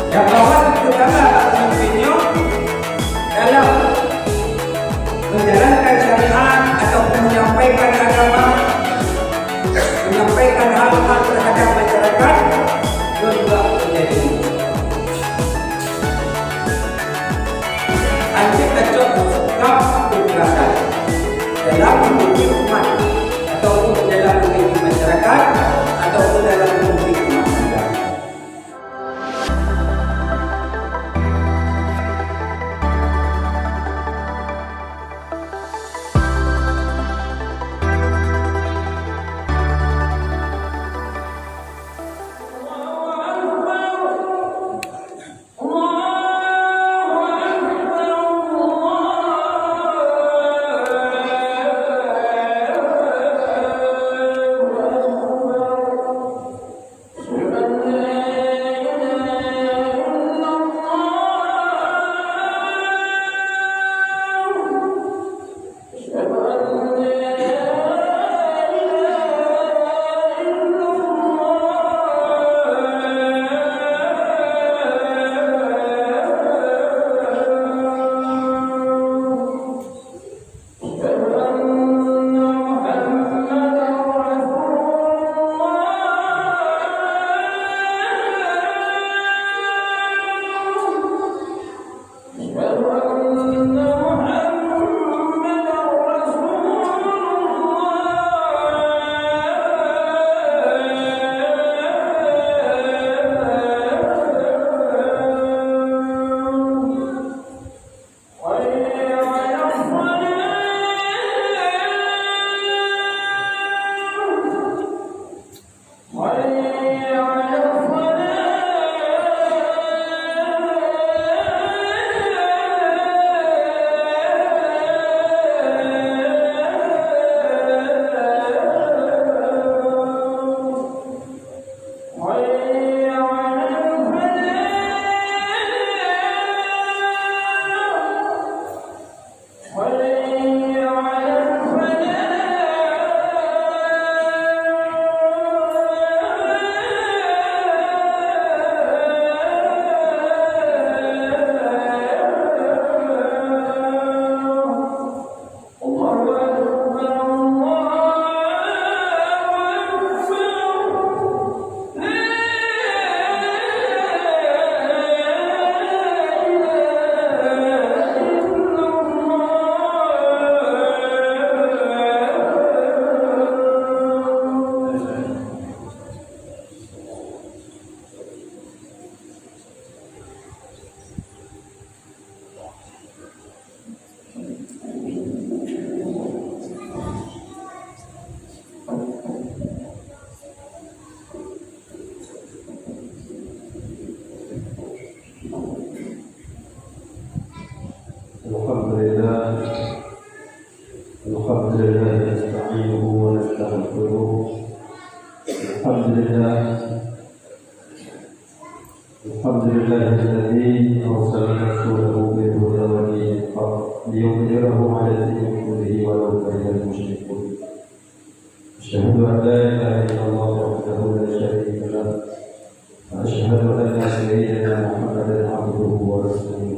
yang bahwa terutama pemimpinnya dalam menjalankan syariat atau menyampaikan agama, menyampaikan hal-hal terhadap masyarakat juga menjadi anti kacau sikap kegerasan dalam memiliki umat ataupun dalam memiliki masyarakat ataupun dalam memiliki umat negara. Alhamdulillah nasta'inuhu wa nastaghfiruh. Alhamdulillahilladzi arsala rasulahu bil huda wa dinil haqq liyudhhirahu 'ala dini kullihi walau karihal musyrikun. Asyhadu an la ilaha illallah wahdahu la syarika lah wa asyhadu anna sayyidana Muhammadan 'abduhu wa rasuluhu.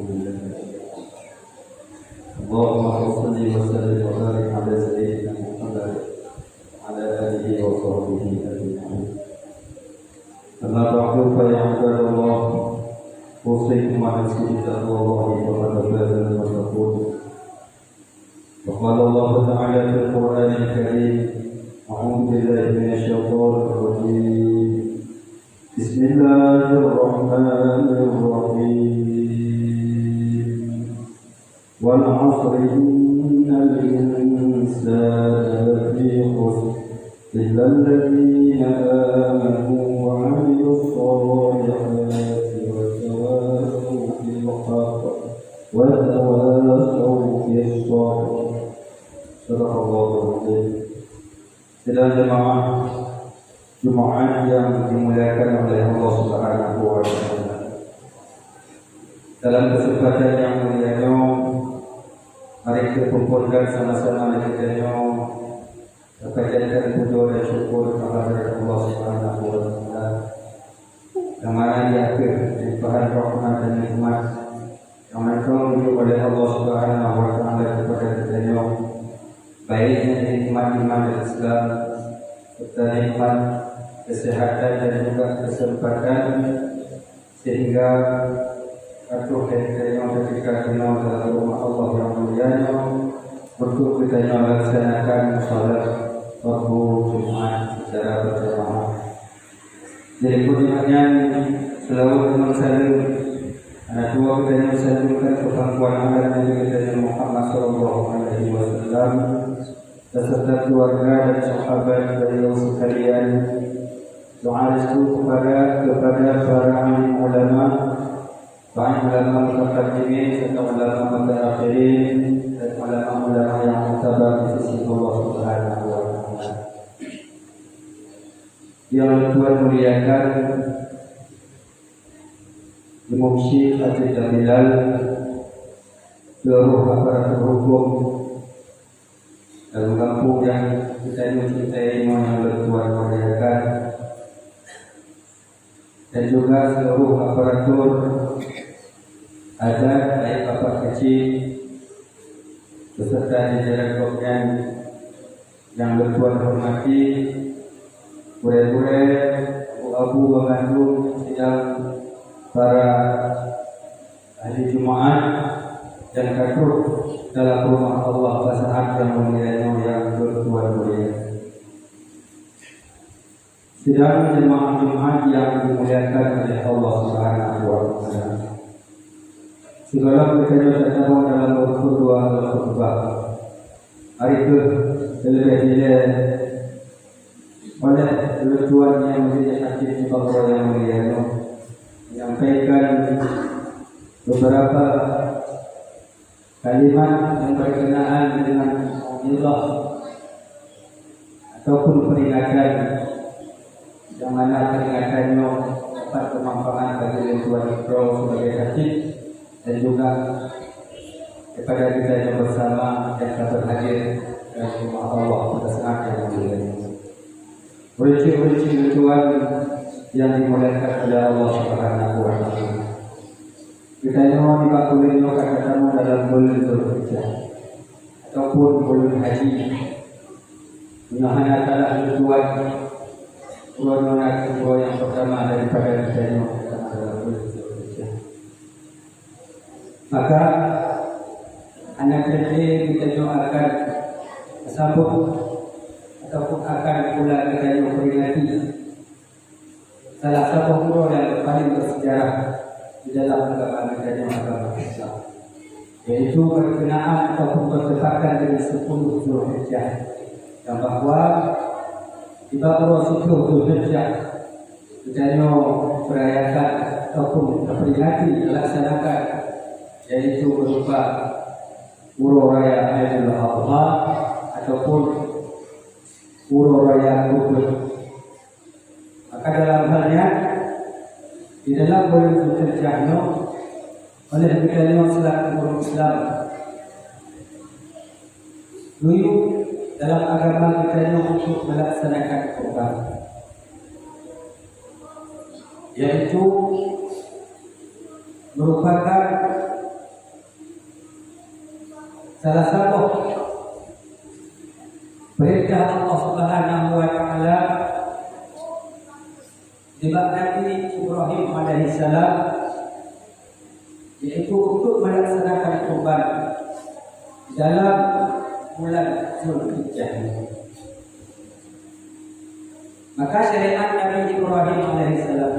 Allahumma shalli wa sallim wa barik 'ala sayyidina Muhammad wa 'ala alihi wa sahbihi ajma'in. Amma ba'du fa ya ibadallah, usikum wa nafsi bittaqwallahi faqad faza al-muttaqun. Wa qala Allah ta'ala fil Qur'anil Karim, a'udzu billahi minasy syaithanir rajim. Bismillahirrahmanirrahim. Wal 'asri innal insana lafi khusr illa alladhina amanu wa 'amilus solihati wa tawasaw bil haqq wa tawasaw bis sabr. Sadaqallahul 'azim. Sidang jemaah Jumat yang dimuliakan oleh Allah Subhanahu wa taala. Dalam kesempatan yang mulia ini, mari kita kumpulkan sama-sama kita panjatkan puja dan syukur kepada Allah Subhanahu wa taala yang mana di akhir limpahan rahmat dan nikmat yang menunjuk oleh Allah Subhanahu wa Ta'ala kepada kita, baiknya nikmat iman dan Islam serta nikmat kesehatan dan juga kesempatan, sehingga atuh kita ketika kenal dalam rumah Allah yang mulia untuk kita melaksanakan salat waktu Jumat secara berjamaah. Jadi pujiannya selalu dengan saling anak dua kita yang salimkan kepangkuan Allah Nabi kita Muhammad Sallallahu Alaihi Wasallam beserta keluarga dan sahabat beliau sekalian. Doa restu kepada para alim ulama, para ulama mutaqaddimin serta ulama mutaakhirin dan ulama-ulama yang mutabar di sisi Allah Subhanahu wa Ta'ala. Yang Tuhan muliakan, Imam Syekh Haji Jamilal, seluruh aparat hukum dalam kampung yang kita mencintai yang Tuhan muliakan, dan juga seluruh aparatur adat baik bapak kecil beserta jajaran komponen yang bertuan hormati, boleh-boleh abu-abu Bandung, sidang para ahli Jumaat dan katur dalam rumah Allah saat yang mulia yang bertuan mulia. Sidang jemaah Jumat yang dimuliakan oleh Allah Subhanahu wa Ta'ala. Segala perkara terdapat dalam berkhutbah dan khutbah. Hari itu lebih oleh Tuhan yang menjadi hakim di bawah yang mulia menyampaikan beberapa kalimat yang berkenaan dengan Allah ataupun peringatan yang mana peringatannya dapat bermanfaat bagi Tuhan Ikram sebagai hakim dan juga kepada kita yang bersama yang dapat hadir dalam rumah Allah pada saat yang mulia. Uji-uji Tuhan yang dimuliakan oleh Allah Subhanahu wa Ta'ala. Kita semua dipakuli kata-katamu dalam bulan Zulhijjah ataupun bulan haji. Mudah-mudahan Allah Tuhan Tuhan yang pertama daripada kita yang pertama dalam bulan Zulhijjah. Maka anak kecil kita doakan tersambut ataupun akan pula kita yang peringati salah satu umroh yang paling bersejarah di dalam agama kita yang agama Islam, yaitu berkenaan ataupun bertepatan dengan 10 Zulhijjah, yang bahwa di bawah 10 Zulhijjah kita merayakan ataupun memperingati melaksanakan, yaitu berupa Uro Raya Idul Adha ataupun Uro Raya Uhud. Maka dalam halnya di dalam bulan Zulhijjah oleh kita selaku umat Islam dulu dalam agama kita untuk melaksanakan kurban, yaitu merupakan salah satu perintah Allah Subhanahu wa Ta'ala dibuat Nabi Ibrahim alaihissalam, yaitu untuk melaksanakan kurban dalam bulan Zulhijjah. Maka syariat Nabi Ibrahim alaihissalam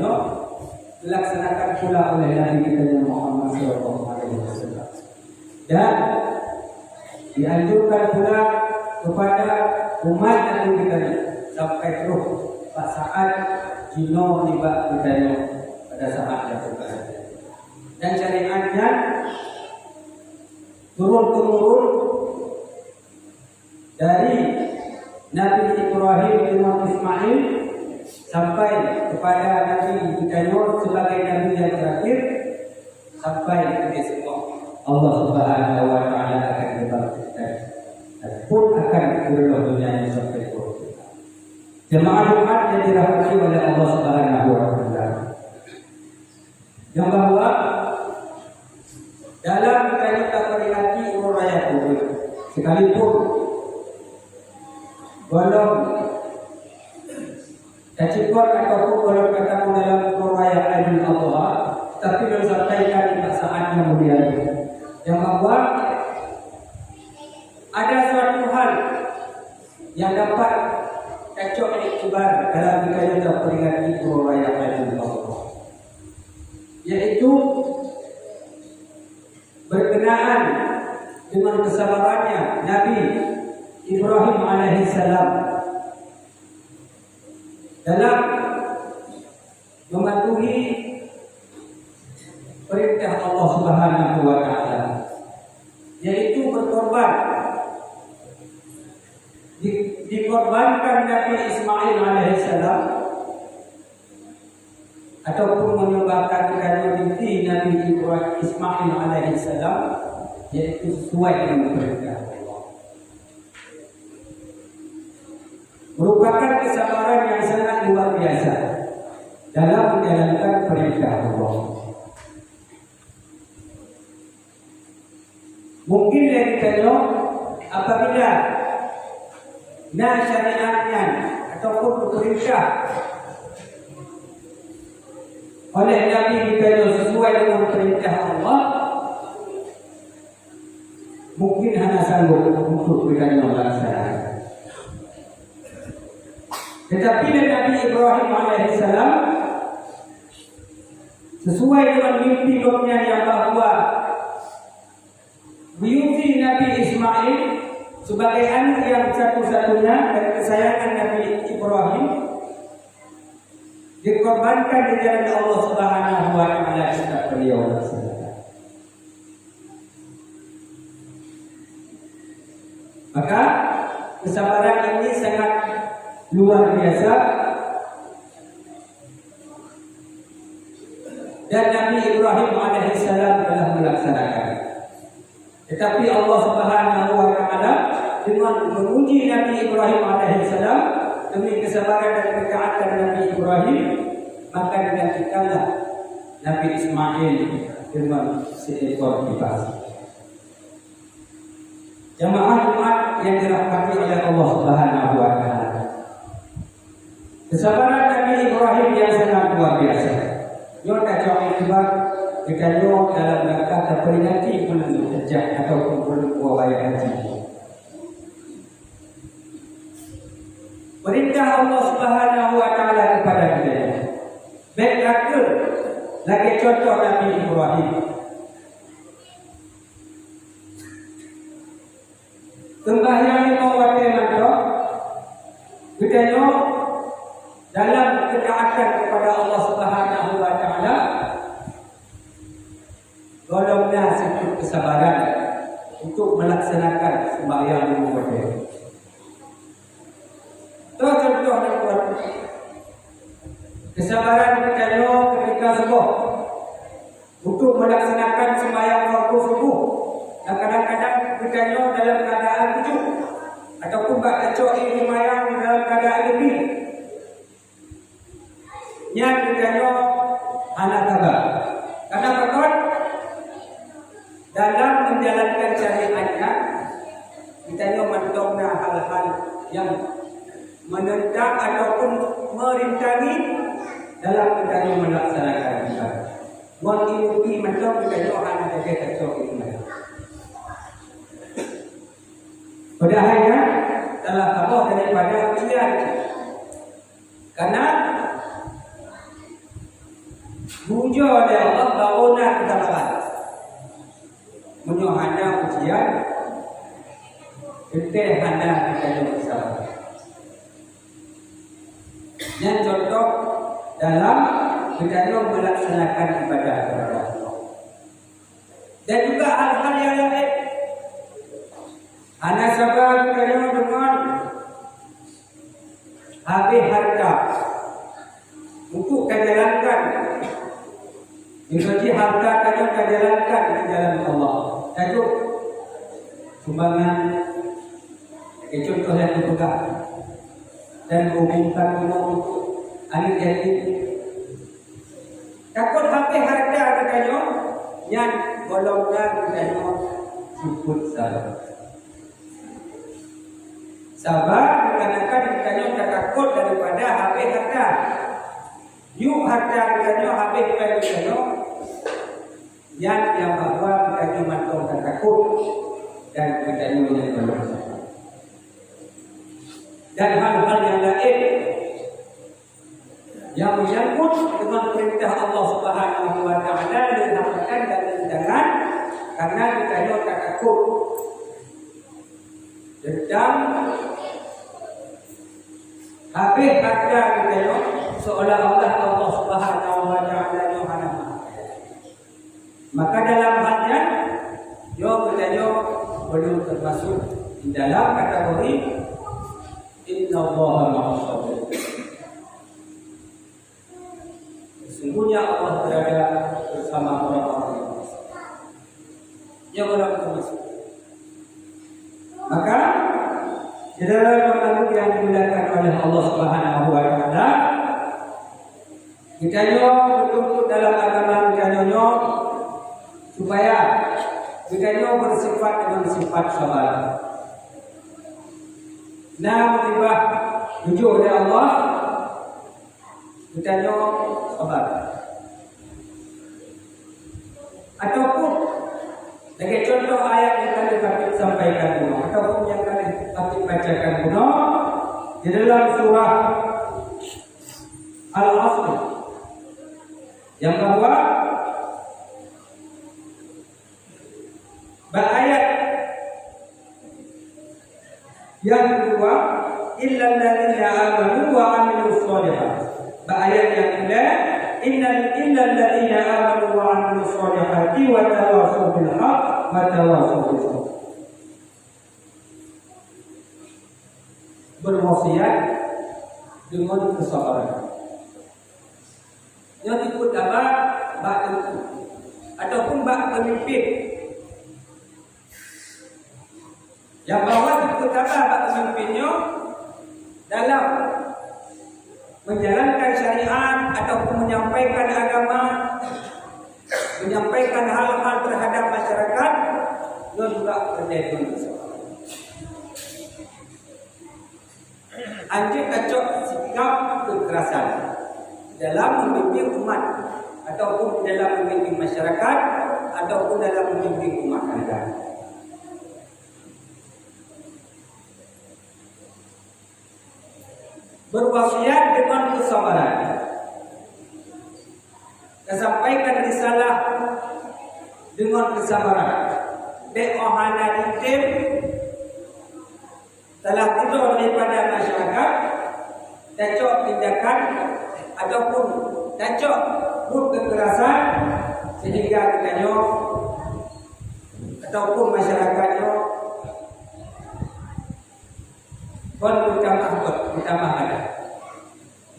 dilaksanakan pula oleh Nabi kita Muhammad sallallahu alaihi wasallam, dan dianjurkan pula kepada umat Nabi kita sampai terus saat Jino tiba kita pada saat yang berbeda. Dan syariatnya turun-temurun dari Nabi Ibrahim bin Ismail sampai kepada Nabi kita sebagai Nabi yang terakhir, sampai ke semua Allah Subhanahu wa Ta'ala akan kebangkitan dan pun akan berubah dunia sampai ke jemaah Jumat yang dirahmati oleh Allah Subhanahu wa Ta'ala. yang bahwa dalam kita peringati umur raya kubur, sekalipun belum tercipur ataupun belum ketemu dalam umur raya Aidil Adha, tapi disampaikan pada saat kemudian yang bahwa ada suatu hal yang dapat kacau iktibar dalam kita peringati umur raya Aidil Adha, yaitu berkenaan dengan kesabarannya Nabi Ibrahim alaihissalam dalam mematuhi perintah Allah Subhanahu wa taala, yaitu berkorban. Dikorbankan Nabi Ismail alaihissalam ataupun menyembahkan kedua binti Nabi Ibrahim Ismail alaihissalam, yaitu sesuai dengan perintah Allah. Merupakan kesabaran yang sangat luar biasa dalam menjalankan perintah Allah. Mungkin dari kita apabila syariatnya ataupun perintah oleh Nabi kita sesuai dengan perintah Allah, mungkin hanya sanggup untuk kita melaksanakan. Tetapi Nabi Ibrahim alaihissalam sesuai dengan mimpi doanya yang bahwa buyuti Nabi Ismail sebagai anak yang satu-satunya dan kesayangan Nabi Ibrahim dikorbankan di jalan Allah Subhanahu wa taala sejak beliau laksanakan. Maka kesabaran ini sangat luar biasa dan Nabi Ibrahim alaihissalam telah melaksanakan. Tetapi Allah Subhanahu wa taala dengan menguji Nabi Ibrahim alaihissalam demi kesabaran dan ketaatan Nabi Ibrahim, maka digantikanlah Nabi Ismail dengan seekor kibas. Jamaah Jumat yang dirahmati oleh Allah Subhanahu wa taala, kesabaran Nabi Ibrahim yang sangat luar biasa. Yang kacau iktibar kita dalam rangka terperingati bulan Hijjah ataupun bulan Puasa Haji. Perintah Allah Subhanahu wa taala kepada kita. Baik akal lagi contoh Nabi Ibrahim. Sembahyang 5 waktu mantok kita dalam ketaatan kepada Allah Subhanahu wa taala, golongnya satu kesabaran untuk melaksanakan sembahyang 5 waktu. Contoh dan buat kesabaran kita ketika subuh untuk melaksanakan sembahyang fardu subuh. Dan kadang-kadang kita dalam keadaan tujuh ataupun bak kacau sembahyang dalam keadaan lebih. Yang kita anak kabar. Karena takut dalam menjalankan syariatnya kita mentokna hal-hal yang menentang ataupun merintangi dalam kita melaksanakan ibadah. Mengikuti mentok kita hanya saja kacau ibadah. Padahalnya telah kabur daripada pilihan. Karena bujo oleh Allah bauna kesabaran. Menyohana ujian, kita hanya kita kesabaran. Yang contoh dalam kita melaksanakan ibadah kepada Allah. Dan juga hal-hal yang lain. Anak sabar kita dengan habis harta untuk menjalankan Jadi harta kalian jalankan di jalan Allah. Tajuk sumbangan contoh yang dipegang dan umumkan untuk anak yatim Takut habis harta katanya, yang golongan katanya sifat sabar. Sabar dikarenakan katanya tak takut daripada habis harta. Yuk harta katanya habis katanya yang bahwa katanya mantong tak takut dan katanya yang golongan. Dan hal-hal yang lain yang menyangkut dengan perintah Allah Subhanahu wa taala dilakukan dan jangan karena kita tak takut tentang habis harta kita seolah-olah Allah Subhanahu wa taala Yohana. Maka dalam halnya kita belum termasuk di dalam kategori innallaha ma'as-sabirin. Sesungguhnya Allah berada bersama orang-orang yang orang termasuk. Maka di dalam makhluk yang dimuliakan oleh Allah Subhanahu wa taala, kita betul-betul dalam agama kita supaya kita bersifat dengan sifat sabar. Nah, tiba jujur dari Allah, kita sabar. Ataupun sebagai contoh ayat yang kami sampaikan dulu, ataupun yang kami bacakan dulu di dalam surah Al-Asr, yang bahwa ayat yang kedua, illal ladzina amanu wa amilus shalihat. Ayat yang kedua, illal ladzina amanu wa amilus shalihati wa tawassaw bil haqq wa tawassaw bis sabr. Berwasiat dengan kesabaran. Yang ikut bak itu ataupun bak pemimpin. Yang bawah ikut bak pemimpinnya dalam menjalankan syariat ataupun menyampaikan agama, menyampaikan hal-hal terhadap masyarakat, dia juga terjadi masalah. Anjing kacau sikap kekerasan dalam membimbing umat ataupun dalam membimbing masyarakat ataupun dalam membimbing umat anda. Berwasiat dengan kesabaran. Sampaikan risalah dengan kesabaran. Beohana ditim telah tidur daripada masyarakat, dacok tindakan ataupun dacok bud kekerasan sehingga kita ataupun masyarakatnya bertambah ada.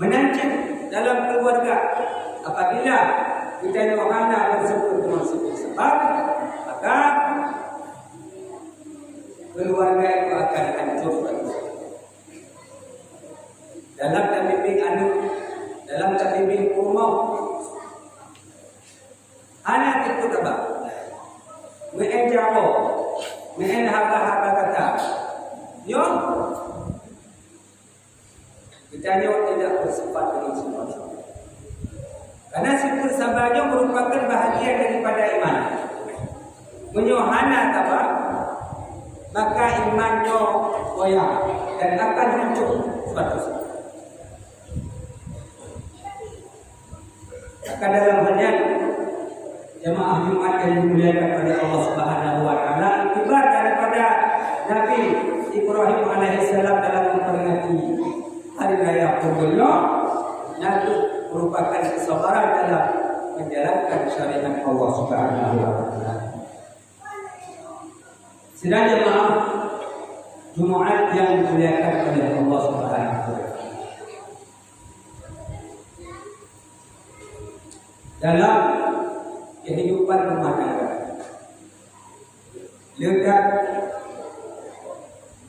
Menancing dalam keluarga apabila kita hanya bersekutu dengan sebab maka keluarga itu akan hancur dalam bimbing anak, dalam bimbing rumah. Anak itu apa? Menjawab, menghaba-haba kata. Yo, kita tidak bersifat dengan sifat sabar. Karena sifat sabarnya merupakan bahagian daripada iman. Menyohana apa? Maka imannya goyah dan akan hancur suatu saat. Maka dalam halnya jemaah Jumat yang dimuliakan oleh Allah Subhanahu wa taala, akibat daripada Nabi Ibrahim alaihissalam dalam memperingati hari raya Kurbannya, itu merupakan kesabaran dalam menjalankan syariat Allah Subhanahu wa taala. Sidang jemaah Jumat yang dimuliakan oleh Allah Subhanahu wa taala. Dalam kehidupan rumah tangga, lekat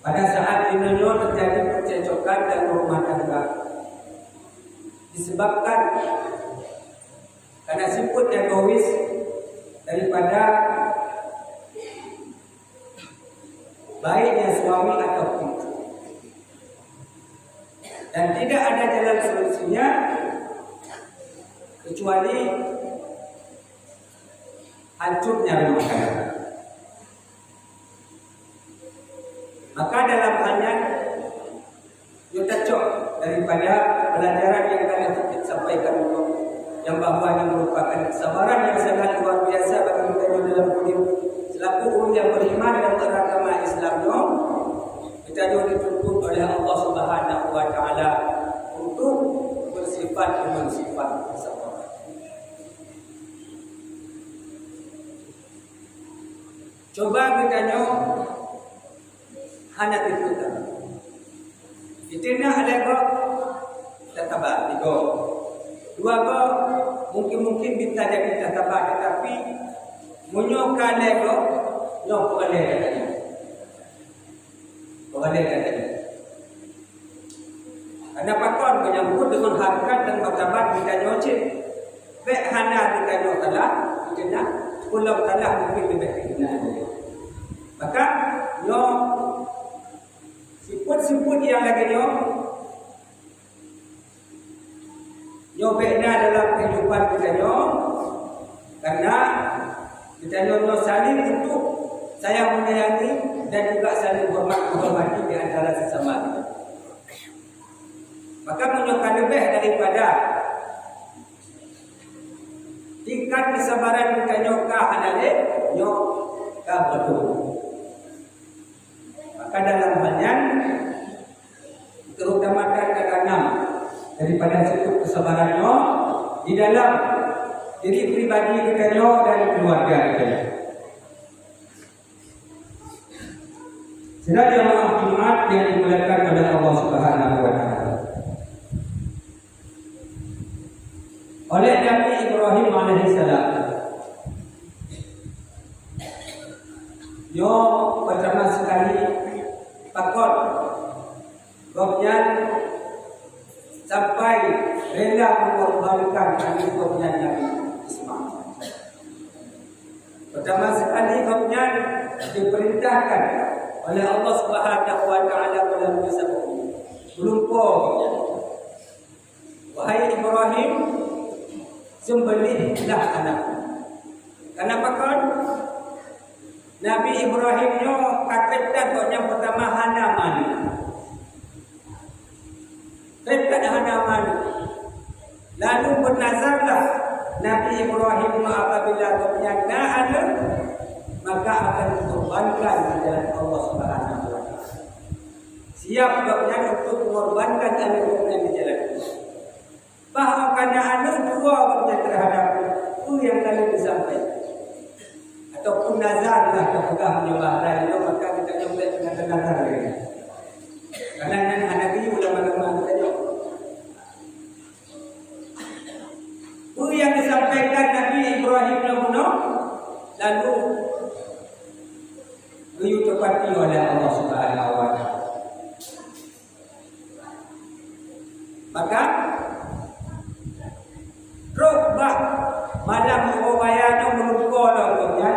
pada saat ini terjadi percecokan dalam rumah tangga disebabkan Karena sifat egois daripada baiknya suami atau istri. Dan tidak ada jalan solusinya kecuali hancurnya rumah tangga. Maka dalam halnya kita cocok daripada pelajaran yang kami sampaikan dulu, yang bahawa ini merupakan kesabaran yang sangat luar biasa bagi kita dalam hidup selaku orang yang beriman dan beragama Islam. Kita juga dituntut oleh Allah Subhanahu wa taala untuk bersifat dengan sifat kesabaran. Coba kita tengok anak kita. Kita ada kok tatabat tiga. Dua kok mungkin kita jadi tatabat tetapi munyokan lego nyok boleh katanya. Boleh katanya. Ada pakon menyambut dengan harkat dan tatabat kita nyocit. Baik hana kita nyokala kita pulau talah mungkin lebih kita. Maka nyok siput-siput yang lagi nyok beda dalam kehidupan kita nyok, karena kita nyok saling untuk sayang menyayangi dan juga saling menghormati di antara sesama kita. Maka menyokkan lebih daripada tingkat kesabaran kita nyok hanale nyok betul. Maka dalam halnya terutamakan keenam daripada sifat kesabarannya di dalam diri pribadi kita dan keluarga kita. Sedang jemaah Jumat yang dimuliakan oleh Allah Subhanahu wa taala. Oleh Nabi Ibrahim alaihissalam, yo pertama sekali takut Gopyan sampai rela mengorbankan anaknya Nabi Ismail. Pertama sekali Gopyan diperintahkan oleh Allah Subhanahu wa taala melalui sabda, "Belumpo wahai Ibrahim, sembelihlah anakmu." Kenapa kan? Nabi Ibrahim nyo katakan yang pertama hana mana. Katakan hana mana. Lalu bernazarlah Nabi Ibrahim apabila ternyata ada, maka akan dikorbankan di jalan Allah Subhanahu wa taala. Siap berniat untuk mengorbankan anaknya di jalan Allah. Bahawa karena anak dua berniat terhadap itu yang kali disampaikan. Ataupun nazarlah kepegang menyembah itu, maka kita nyembah dengan nazar lagi. Karena anak ini ulama-ulama kita jawab. Itu yang disampaikan Nabi Ibrahim lalu ditepati oleh Allah Subhanahu wa taala. Maka rubah malam mengobaya menunggu langsungnya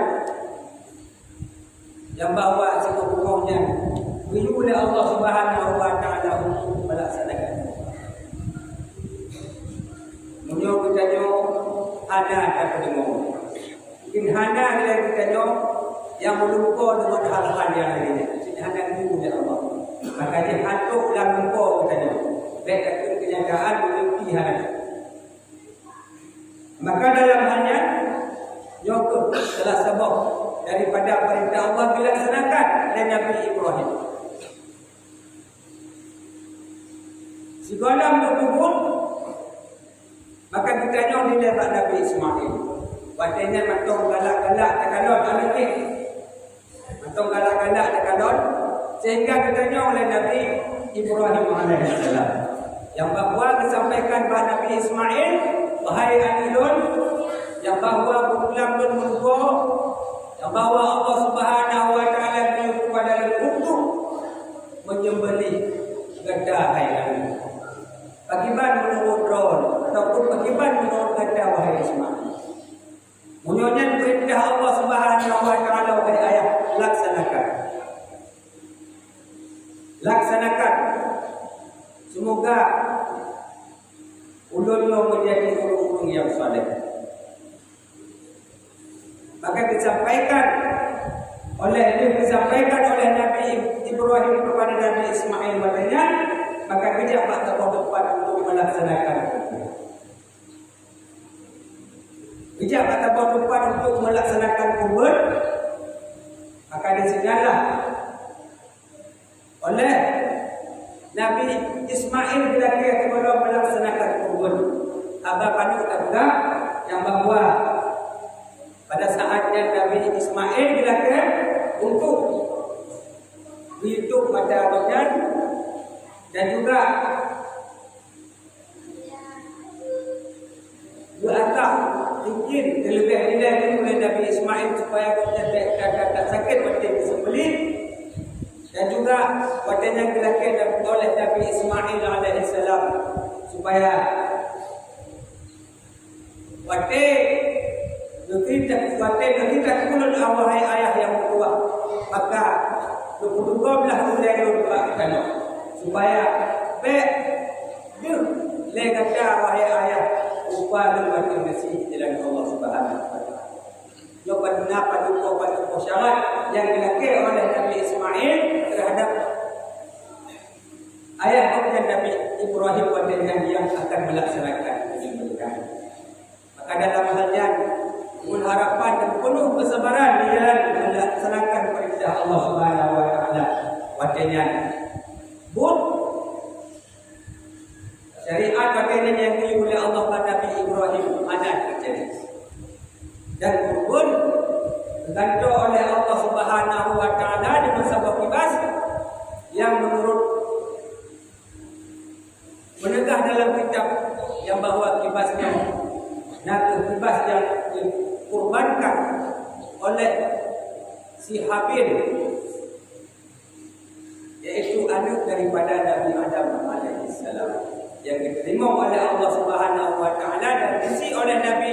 yang bawa sebuahnya beri oleh Allah Subhanahu wa taala untuk melaksanakan. Menyo kita ada ketemu. Mungkin hana yang kita yang menunggu dengan hal-hal yang lainnya. Sini hana itu oleh Allah. Maka dia hantuk dan menunggu kita baik itu kenyataan memiliki hal. Maka dalam halnya Yaqub telah sebab daripada perintah Allah dilaksanakan oleh Nabi Ibrahim. Segala berkubur, maka kita nyong dilebak Nabi Ismail. Watanya matong galak-galak tekalon alih. Matong galak-galak tekalon sehingga kita nyong oleh Nabi Ibrahim alaihissalam. Yang bahawa disampaikan kepada Nabi Ismail, wahai anilun, yang bahawa berulang dan menunggu, yang bahawa Allah Subhanahu wa taala menyuruh kepada untuk menyembelih gada hai anilun. Bagaimana menurut Ron ataupun bagaimana menurut gada wahai Ismail? Bunyinya perintah Allah Subhanahu wa taala wahai ayah, laksanakan. Laksanakan. Semoga ulun-ulun menjadi ulun-ulun yang saleh. Maka disampaikan oleh Nabi Ibrahim kepada Nabi Ismail katanya, maka bijak pada depan untuk melaksanakan. Bijak pada depan untuk melaksanakan kubur. Maka disinilah oleh Nabi Ismail bila dia sebelum melaksanakan kubur. Abah Panu kata yang bahwa pada saatnya Nabi Ismail bila dia untuk hidup pada badan dan juga berantah mungkin terlebih dahulu oleh Nabi Ismail supaya tak sakit pada disembelih. Dan juga pada yang dilakukan oleh Nabi Ismail alaihissalam supaya pada kita kulun wahai ayah yang tua, maka 22 belah budaya kita supaya le kata wahai ayah upah dan bersih jalan Allah Subhanahu wa taala. Yo pada syarat yang dilakukan oleh Nabi Ismail terhadap ayah dan Nabi Ibrahim yang akan melaksanakan pernikahan. Maka dalam hal yang harapan dan penuh kesabaran di jalan melaksanakan perintah Allah Subhanahu wa taala. Wadanya but syariat wadanya yang diuji oleh Allah pada Nabi Ibrahim ada terjadi. Dan pun digantung oleh Allah Subhanahu wa taala dengan sebab kibas yang menurut menegah dalam kitab yang bahawa kibasnya kibas yang dikurbankan oleh si Habil, yaitu anak daripada Nabi Adam alaihissalam yang diterima oleh Allah Subhanahu wa taala dan diisi oleh Nabi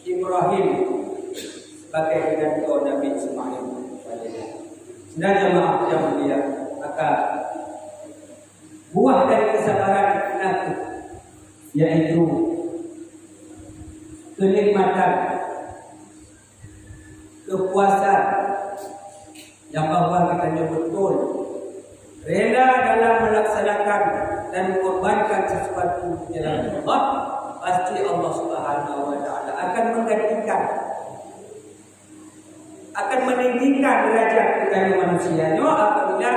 Ibrahim sebagai gantung Nabi Ismail. Dan jemaah yang mulia, maka buah dari kesabaran Nabi yaitu kenikmatan, kepuasan yang bahwa kita betul rela dalam melaksanakan dan mengorbankan sesuatu di jalan Allah, pasti Allah Subhanahu wa taala akan menggantikan, akan meninggikan derajat kita manusianya apabila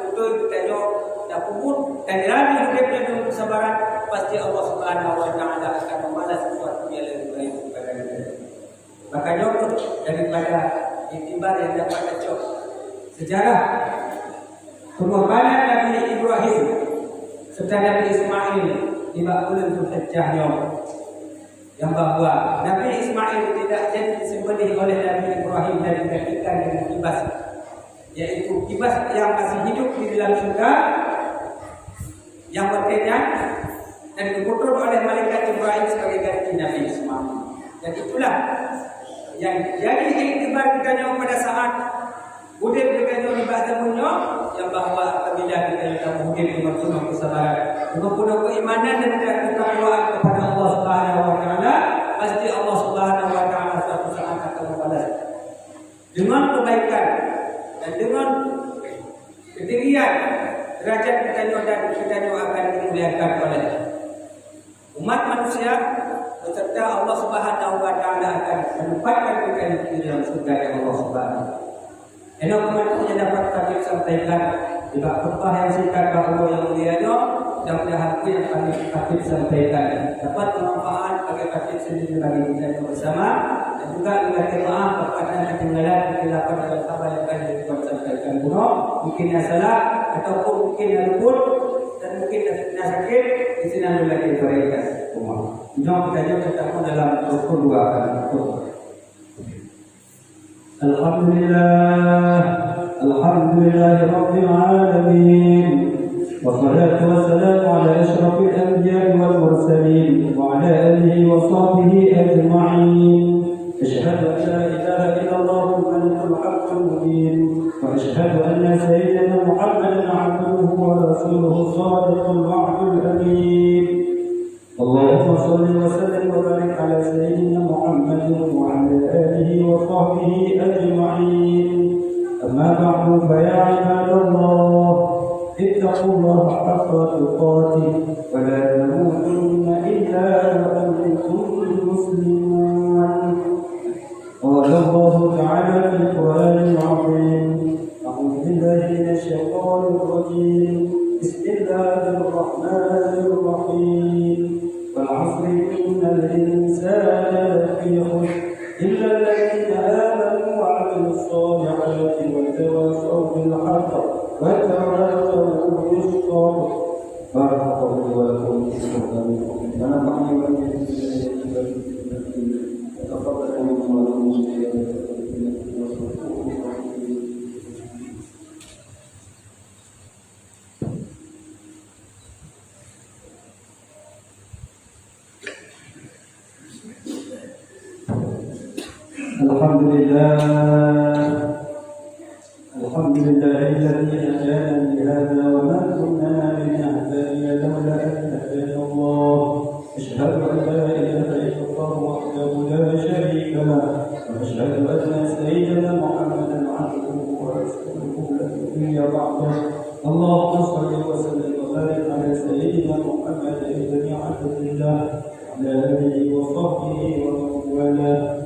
betul kita tak kubur dan rela hidup dengan kesabaran, pasti Allah Subhanahu wa taala akan membalas sesuatu yang lebih baik kepada kita. Maka nyokut daripada iktibar yang dapat dicok sejarah pengorbanan Nabi Ibrahim serta Nabi Ismail di bulan Zulhijjahnya, yang bahwa Nabi Ismail tidak jadi disembelih oleh Nabi Ibrahim dan digantikan dengan kibas, yaitu kibas yang masih hidup di dalam surga yang berbeda dan diputur oleh malaikat Ibrahim sebagai ganti Nabi Ismail. Dan itulah yang jadi iktibar kita pada saat Udin kita di bahasa munyo, yang bahawa apabila kita mungkin dengan penuh kesabaran, dengan penuh keimanan dan ketakwaan kepada Allah Subhanahu wa taala, pasti Allah Subhanahu wa taala suatu saat akan membalas dengan kebaikan dan dengan ketinggian derajat kita dan kita akan dimuliakan oleh umat manusia beserta Allah Subhanahu wa taala akan menempatkan kita di dalam surga Allah Subhanahu. Enak kemudian dapat kami sampaikan di bab khutbah yang singkat bahawa yang mulianya, mudah-mudahan yang kami sampaikan dapat bermanfaat bagi kami sendiri bagi kita bersama, dan juga mengatur maaf kepada ketinggalan kesilapan dalam apa yang akan disampaikan kuno, mungkin yang salah ataupun mungkin yang luput dan mungkin yang sakit di sini adalah diberikan semua. Jom kita ketemu dalam rukun dua kali. Alhamdulillah Rabbil Alamin, wassalatu wassalamu ala ashrafil anbiya'i wal mursalin wa ala alihi wa sahbihi ajma'in. أشهد أن لا إله إلا الله الملك الحق المبين وأشهد أن سيدنا محمدا عبده ورسوله الصادق الوعد الأمين اللهم صل وسلم وبارك على سيدنا محمد وعلى آله وصحبه أجمعين أما بعد فيا عباد الله اتقوا الله حق تقاته ولا تموتن إلا وأنتم مسلمون قال الله تعالى في القرآن العظيم أعوذ بالله من الشيطان الرجيم بسم الله الرحمن الرحيم والعصر إن الإنسان لفي خسر إلا الذين آمنوا وعملوا الصالحات وتواصوا بالحق وتواصوا بالصبر بارك الله لي ولكم في القرآن ونفعني وإياكم تفضل من الحمد لله الذي هدانا لهذا وما كنا لنهتدي لولا أن هدانا الله أشهد أن لا إله إلا الله وحده لا شريك له وأشهد أن سيدنا محمدا عبده ورسوله لا نبي بعده اللهم صل وسلم وبارك على سيدنا محمد بن عبد الله وعلى آله وصحبه ومن والاه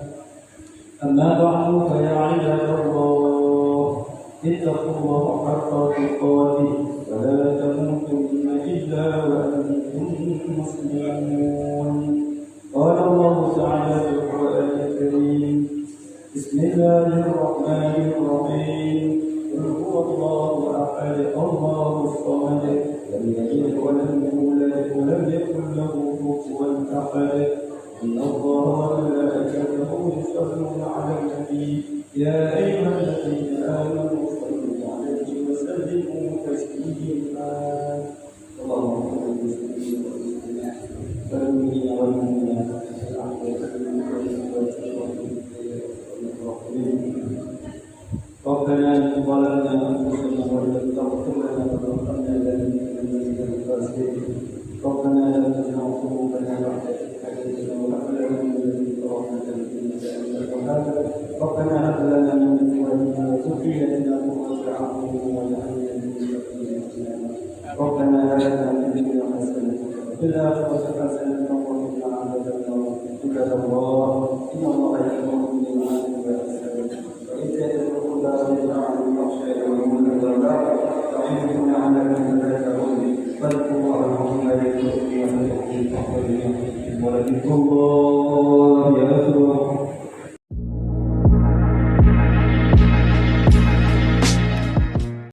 أما بعد فيا عباد الله اتقوا الله حق تقاته ولا تموتن إلا وأنتم مسلمون قال الله تعالى في القرآن الكريم بسم الله الرحمن الرحيم قل هو الله أحد الله الصمد لم يلد ولم يولد ولم يكن له كفوا أحد إن الله وملائكته يصلون على النبي يا أيها الذين آمنوا صلوا عليه وسلموا تسليما اللهم صل وسلم والمؤمنين والمؤمنات ربنا ظلمنا أنفسنا وإن لم تغفر لنا وترحمنا لنكونن من الخاسرين ربنا لا تزغ قلوبنا بعد إذ هديتنا وهب لنا من لدنك رحمة إنك أنت الوهاب ربنا هب لنا من أزواجنا وذريتنا قرة أعين واجعلنا للمتقين إماما ربنا آتنا في الدنيا حسنة وفي الآخرة حسنة وقنا عذاب النار عباد الله إن الله يأمر بالمعروف والإحسان وإيتاء ذي القربى وينهى عن الفحشاء والمنكر والبغي يعظكم لعلكم تذكرون فاذكروا الله العظيم يذكركم ويذكركم ولذكر الله